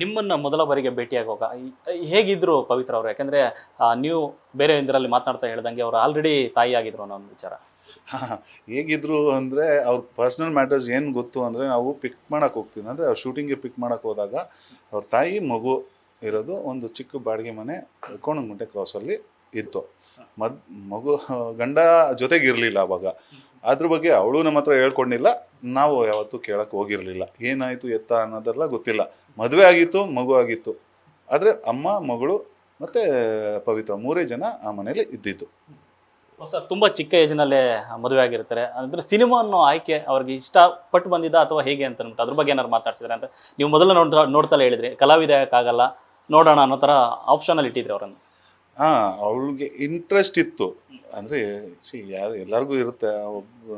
ನಿಮ್ಮನ್ನ ಮೊದಲ ಬಾರಿಗೆ ಭೇಟಿಯಾಗುವಾಗ ಹೇಗಿದ್ರು ಪವಿತ್ರ ಅವರು? ಯಾಕಂದ್ರೆ ನೀವು ಬೇರೆ ಇದರಲ್ಲಿ ಮಾತನಾಡ್ತಾ ಹೇಳ್ದಂಗೆ ಅವರು ಆಲ್ರೆಡಿ ತಾಯಿ ಆಗಿದ್ರು ಅನ್ನೋ ಒಂದು ವಿಚಾರ. ಹೇಗಿದ್ರು ಅಂದರೆ ಅವ್ರ ಪರ್ಸ್ನಲ್ ಮ್ಯಾಟರ್ಸ್ ಏನು ಗೊತ್ತು ಅಂದರೆ, ನಾವು ಪಿಕ್ ಮಾಡೋಕೆ ಹೋಗ್ತೀವಿ ಅಂದರೆ ಅವ್ರ ಶೂಟಿಂಗ್ಗೆ ಪಿಕ್ ಮಾಡೋಕೆ ಹೋದಾಗ ಅವ್ರ ತಾಯಿ ಮಗು ಇರೋದು ಒಂದು ಚಿಕ್ಕ ಬಾಡಿಗೆ ಮನೆ ಕೋಣಗುಂಟೆ ಕ್ರಾಸಲ್ಲಿ ಇತ್ತು. ಮಗು ಗಂಡ ಜೊತೆಗಿರಲಿಲ್ಲ ಅವಾಗ. ಅದ್ರ ಬಗ್ಗೆ ಅವಳು ನಮ್ಮ ಹತ್ರ ಹೇಳ್ಕೊಂಡಿಲ್ಲ, ನಾವು ಯಾವತ್ತೂ ಕೇಳಕ್ಕೆ ಹೋಗಿರಲಿಲ್ಲ. ಏನಾಯಿತು ಎತ್ತ ಅನ್ನೋದೆಲ್ಲ ಗೊತ್ತಿಲ್ಲ. ಮದುವೆ ಆಗಿತ್ತು, ಮಗು ಆಗಿತ್ತು. ಆದರೆ ಅಮ್ಮ, ಮಗಳು ಮತ್ತು ಪವಿತ್ರ 3 ಜನ ಆ ಮನೇಲಿ ಇದ್ದಿದ್ದು. ತುಂಬಾ ಚಿಕ್ಕ ಏಜ್ನಲ್ಲೇ ಮದುವೆ ಆಗಿರ್ತಾರೆ ಅಂದ್ರೆ ಸಿನಿಮಾ ಅನ್ನೋ ಆಯ್ಕೆ ಅವ್ರಿಗೆ ಇಷ್ಟಪಟ್ಟು ಬಂದಿದ್ದ ಅಥವಾ ಹೇಗೆ ಅಂತ ಅಂದ್ಬಿಟ್ಟು ಅದ್ರ ಬಗ್ಗೆ ಏನಾದ್ರು ಮಾತಾಡ್ಸಿದ್ರೆ ಅಂತ? ನೀವು ಮೊದಲು ನೋಡ್ತಲೇ ಹೇಳಿದ್ರಿ ಕಲಾವಿದ ಆಗಲ್ಲ ನೋಡೋಣ ಅನ್ನೋ ಥರ ಆಪ್ಷನಲ್ಲಿ ಇಟ್ಟಿದ್ರಿ ಅವರನ್ನು. ಅವಳಿಗೆ ಇಂಟ್ರೆಸ್ಟ್ ಇತ್ತು. ಅಂದರೆ ಎಲ್ಲರಿಗೂ ಇರುತ್ತೆ, ಒಬ್ಬ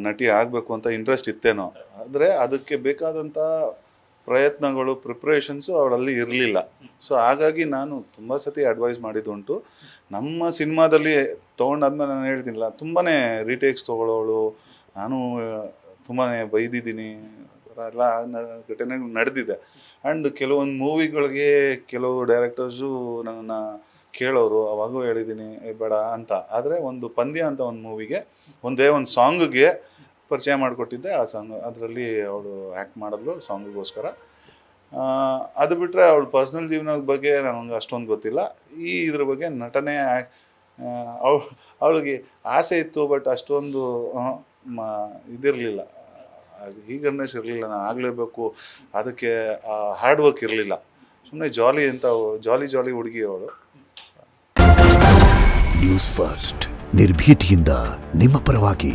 ನಟಿ ಆಗಬೇಕು ಅಂತ ಇಂಟ್ರೆಸ್ಟ್ ಇತ್ತೇನೋ. ಆದರೆ ಅದಕ್ಕೆ ಬೇಕಾದಂಥ ಪ್ರಯತ್ನಗಳು, ಪ್ರಿಪ್ರೇಷನ್ಸು ಅವಳಲ್ಲಿ ಇರಲಿಲ್ಲ. ಸೊ ಹಾಗಾಗಿ ನಾನು ತುಂಬ ಸತಿ ಅಡ್ವೈಸ್ ಮಾಡಿದ್ದುಂಟು. ನಮ್ಮ ಸಿನಿಮಾದಲ್ಲಿ ತೊಗೊಂಡಾದ್ಮೇಲೆ ನಾನು ಹೇಳ್ತೀನಿಲ್ಲ, ತುಂಬಾ ರೀಟೇಕ್ಸ್ ತೊಗೊಳ್ಳೋಳು, ನಾನು ತುಂಬಾ ಬೈದಿದ್ದೀನಿ, ಎಲ್ಲ ಘಟನೆ ನಡೆದಿದೆ. ಆ್ಯಂಡ್ ಕೆಲವೊಂದು ಮೂವಿಗಳಿಗೆ ಕೆಲವು ಡೈರೆಕ್ಟರ್ಸು ನನ್ನನ್ನು ಕೇಳೋರು, ಅವಾಗೂ ಹೇಳಿದ್ದೀನಿ ಬೇಡ ಅಂತ. ಆದರೆ ಒಂದು ಪಂದ್ಯ ಅಂತ ಒಂದು ಮೂವಿಗೆ ಒಂದು ಸಾಂಗಿಗೆ ಪರಿಚಯ ಮಾಡಿಕೊಟ್ಟಿದ್ದೆ. ಆ ಸಾಂಗ್ ಅದರಲ್ಲಿ ಅವಳು ಆ್ಯಕ್ಟ್ ಮಾಡಿದ್ಲು ಸಾಂಗಿಗೋಸ್ಕರ. ಅದು ಬಿಟ್ಟರೆ ಅವಳ ಪರ್ಸ್ನಲ್ ಜೀವನದ ಬಗ್ಗೆ ನನಗೆ ಅಷ್ಟೊಂದು ಗೊತ್ತಿಲ್ಲ. ಇದ್ರ ಬಗ್ಗೆ ನಟನೆ ಅವಳಿಗೆ ಆಸೆ ಇತ್ತು, ಬಟ್ ಅಷ್ಟೊಂದು ಇದಿರಲಿಲ್ಲ, ಈಗರ್ನೆಸ್ ಇರಲಿಲ್ಲ. ನಾನು ಆಗಲೇಬೇಕು ಅದಕ್ಕೆ ಹಾರ್ಡ್ ವರ್ಕ್ ಇರಲಿಲ್ಲ. ಸುಮ್ಮನೆ ಜಾಲಿ ಅಂತ ಜಾಲಿ ಹುಡುಗಿ ಅವಳು. ನ್ಯೂಸ್ ಫಸ್ಟ್ ನಿರ್ಭೀತಿಯಿಂದ ನಿಮ್ಮ ಪರವಾಗಿ.